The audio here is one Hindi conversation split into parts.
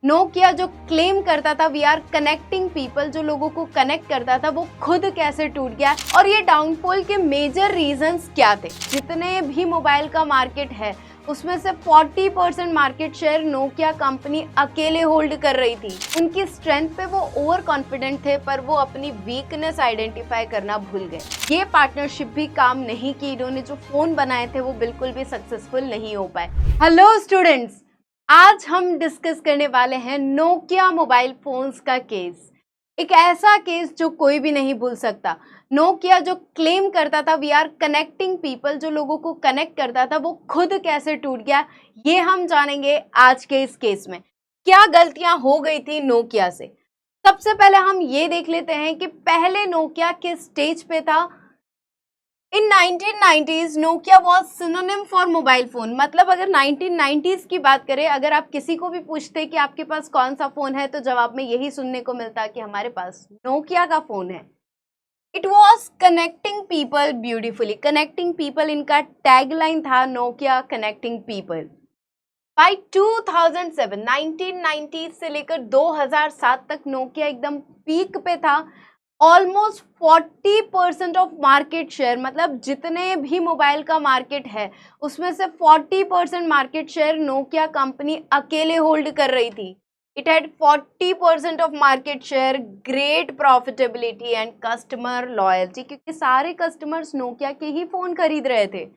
नोकिया जो क्लेम करता था वी आर कनेक्टिंग पीपल, जो लोगों को कनेक्ट करता था, वो खुद कैसे टूट गया और ये डाउनफॉल के मेजर रीजंस क्या थे। जितने भी मोबाइल का मार्केट है उसमें से 40% मार्केट शेयर नोकिया कंपनी अकेले होल्ड कर रही थी। उनकी स्ट्रेंथ पे वो ओवर कॉन्फिडेंट थे, पर वो अपनी वीकनेस आइडेंटिफाई करना भूल गए। ये पार्टनरशिप भी काम नहीं की, इन्होंने जो फोन बनाए थे वो बिल्कुल भी सक्सेसफुल नहीं हो पाए। हेलो स्टूडेंट्स, आज हम डिस्कस करने वाले हैं नोकिया मोबाइल फोन्स का केस। एक ऐसा केस जो कोई भी नहीं भूल सकता। नोकिया जो क्लेम करता था वी आर कनेक्टिंग पीपल, जो लोगों को कनेक्ट करता था, वो खुद कैसे टूट गया, ये हम जानेंगे आज के इस केस में। क्या गलतियां हो गई थी नोकिया से। सबसे पहले हम ये देख लेते हैं कि पहले नोकिया किस स्टेज पे था। इन 1990s Nokia was synonym for mobile phone. मतलब अगर 1990s की बात करें, अगर आप किसी को भी पूछते कि आपके पास कौन सा फोन है, तो जवाब में यही सुनने को मिलता कि हमारे पास नोकिया का फोन है। It was connecting people beautifully. Connecting people इनका टैगलाइन था, नोकिया कनेक्टिंग पीपल। बाई 2007 1990 से लेकर 2007 तक नोकिया एकदम पीक पे था। ऑलमोस्ट 40% ऑफ मार्केट शेयर, मतलब जितने भी मोबाइल का मार्केट है उसमें से 40% मार्केट शेयर नोकिया कंपनी अकेले होल्ड कर रही थी। It had 40% of market share, great profitability and customer loyalty, क्योंकि सारे कस्टमर्स नोकिया के ही फोन खरीद रहे थे।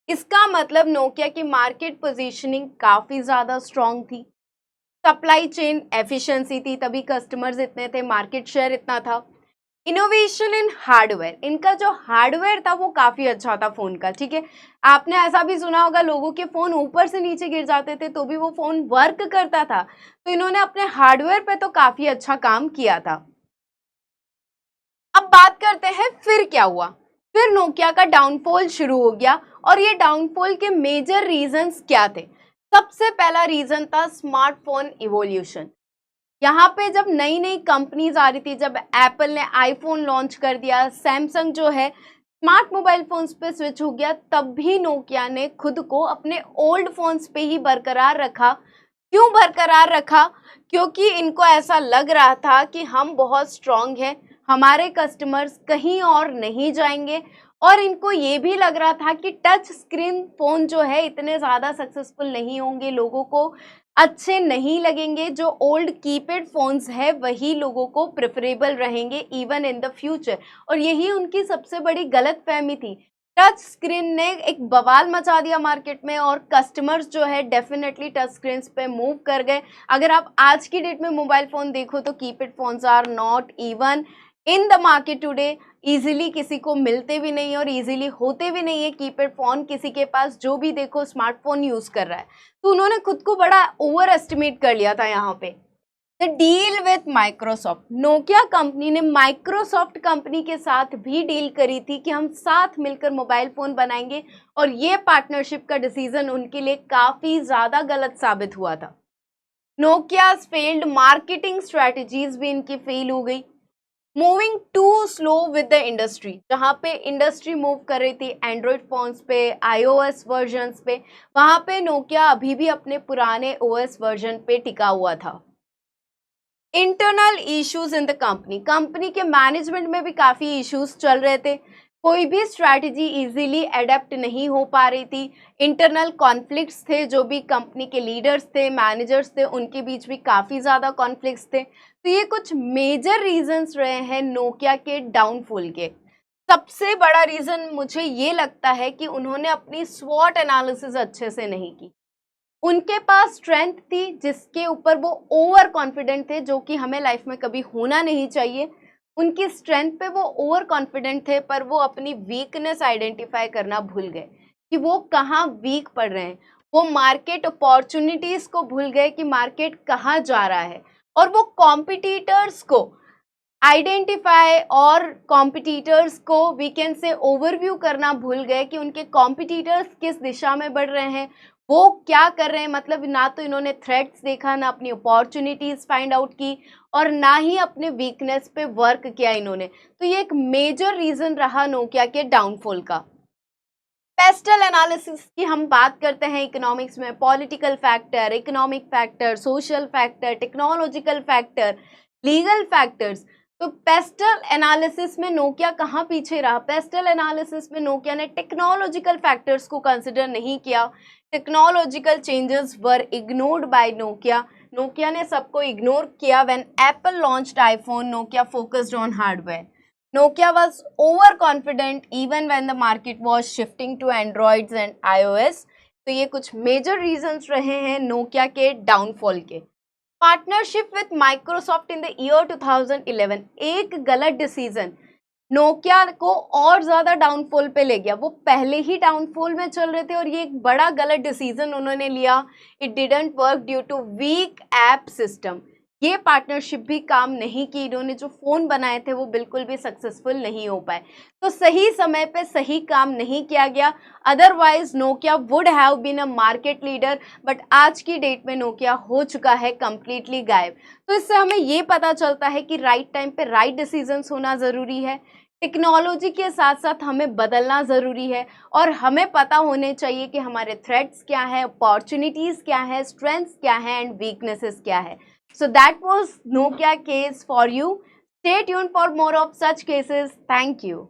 इसका मतलब नोकिया की मार्केट पोजीशनिंग काफी ज्यादा स्ट्रांग थी। सप्लाई चेन एफिशिएंसी थी, तभी कस्टमर्स इतने थे, मार्केट शेयर इतना था। इनोवेशन इन हार्डवेयर, इनका जो हार्डवेयर था वो काफी अच्छा था फोन का। ठीक है, आपने ऐसा भी सुना होगा लोगों के फोन ऊपर से नीचे गिर जाते थे तो भी वो फोन वर्क करता था। तो इन्होंने अपने हार्डवेयर पे तो काफी अच्छा काम किया था। अब बात करते हैं फिर क्या हुआ। फिर नोकिया का डाउनफॉल शुरू हो गया और ये डाउनफॉल के मेजर रीजंस क्या थे। सबसे पहला रीजन था स्मार्टफोन इवोल्यूशन। यहाँ पे जब नई नई कंपनीज आ रही थी, जब एप्पल ने आईफोन लॉन्च कर दिया, सैमसंग जो है स्मार्ट मोबाइल फोन्स पे स्विच हो गया, तब भी नोकिया ने खुद को अपने ओल्ड फोन्स पे ही बरकरार रखा। क्यों बरकरार रखा? क्योंकि इनको ऐसा लग रहा था कि हम बहुत स्ट्रांग हैं, हमारे कस्टमर्स कहीं और नहीं जाएंगे। और इनको ये भी लग रहा था कि टच स्क्रीन फोन जो है इतने ज़्यादा सक्सेसफुल नहीं होंगे, लोगों को अच्छे नहीं लगेंगे। जो ओल्ड कीपैड फोन्स है वही लोगों को प्रेफरेबल रहेंगे इवन इन द फ्यूचर। और यही उनकी सबसे बड़ी गलतफहमी थी। टच स्क्रीन ने एक बवाल मचा दिया मार्केट में और कस्टमर्स जो है डेफिनेटली टच स्क्रीन पे मूव कर गए। अगर आप आज की डेट में मोबाइल फोन देखो तो keypad phones are not even in the market today. Easily किसी को मिलते भी नहीं और इजीली होते भी नहीं है कीपैड फोन किसी के पास। जो भी देखो स्मार्टफोन यूज कर रहा है। तो उन्होंने खुद को बड़ा ओवर एस्टिमेट कर लिया था यहाँ पे। The deal with Microsoft, Nokia company ने माइक्रोसॉफ्ट कंपनी के साथ भी डील करी थी कि हम साथ मिलकर मोबाइल फोन बनाएंगे। और ये पार्टनरशिप का डिसीजन उनके लिए काफी ज्यादा गलत साबित हुआ था। नोकिया फेल्ड मार्केटिंग स्ट्रेटजीज भी इनकी फेल हो गई। Moving too slow with the industry, जहाँ पे इंडस्ट्री मूव कर रही थी एंड्रॉयड फोन्स पे, आईओएस वर्जन्स पे, वहाँ पे नोकिया अभी भी अपने पुराने ओएस वर्जन पे टिका हुआ था। Internal issues in the company, company के मैनेजमेंट में भी काफ़ी इश्यूज चल रहे थे। कोई भी स्ट्रैटेजी इजीली अडेप्ट नहीं हो पा रही थी। इंटरनल कॉन्फ्लिक्ट्स थे, जो भी कंपनी के लीडर्स थे, मैनेजर्स थे, उनके बीच भी काफ़ी ज़्यादा कॉन्फ्लिक्ट्स थे। तो ये कुछ मेजर रीजंस रहे हैं नोकिया के डाउनफॉल के। सबसे बड़ा रीज़न मुझे ये लगता है कि उन्होंने अपनी स्वॉट एनालिसिस अच्छे से नहीं की। उनके पास स्ट्रेंथ थी जिसके ऊपर वो ओवर कॉन्फिडेंट थे, जो कि हमें लाइफ में कभी होना नहीं चाहिए। उनकी स्ट्रेंथ पे वो ओवर कॉन्फिडेंट थे, पर वो अपनी वीकनेस आइडेंटिफाई करना भूल गए कि वो कहाँ वीक पड़ रहे हैं। वो मार्केट अपॉर्चुनिटीज को भूल गए कि मार्केट कहाँ जा रहा है। और वो कॉम्पिटिटर्स को आइडेंटिफाई और कॉम्पिटिटर्स को वी कैन से ओवरव्यू करना भूल गए कि उनके कॉम्पिटिटर्स किस दिशा में बढ़ रहे हैं, वो क्या कर रहे हैं। मतलब ना तो इन्होंने थ्रेट्स देखा, ना अपनी अपॉर्चुनिटीज फाइंड आउट की, और ना ही अपने वीकनेस पे वर्क किया इन्होंने। तो ये एक मेजर रीजन रहा नोकिया के डाउनफॉल का। पेस्टल एनालिसिस की हम बात करते हैं इकोनॉमिक्स में, political factor, economic factor, social factor, technological factor, legal factors. तो पेस्टल एनालिसिस में नोकिया कहाँ पीछे रहा? पेस्टल एनालिसिस में नोकिया ने टेक्नोलॉजिकल फैक्टर्स को कंसिडर नहीं किया। Technological changes were ignored bye Nokia. Nokia ने सबको इग्नोर किया। When Apple launched iPhone, Nokia focused on hardware. Nokia was overconfident even when the market was shifting to Androids and iOS. तो ये कुछ मेजर रीजंस रहे हैं नोकिया के डाउनफॉल के. Partnership with Microsoft in the year 2011, एक गलत डिसीजन नोकिया को और ज्यादा डाउनफॉल पे ले गया. वो पहले ही डाउनफॉल में चल रहे थे और ये एक बड़ा गलत डिसीजन उन्होंने लिया. It didn't work due to weak app system. ये पार्टनरशिप भी काम नहीं की. इन्होंने जो फ़ोन बनाए थे वो बिल्कुल भी सक्सेसफुल नहीं हो पाए. तो सही समय पे सही काम नहीं किया गया. Otherwise Nokia would have been a market leader, but आज की डेट में नोकिया हो चुका है कंप्लीटली गायब. तो इससे हमें ये पता चलता है कि राइट टाइम पे राइट डिसीजंस होना ज़रूरी है. टेक्नोलॉजी के साथ साथ हमें बदलना ज़रूरी है और हमें पता होने चाहिए कि हमारे थ्रेट्स क्या है, अपॉर्चुनिटीज़ क्या है, स्ट्रेंथ्स क्या है एंड वीकनेसेस क्या है. So that was Nokia case for you. Stay tuned for more of such cases. Thank you.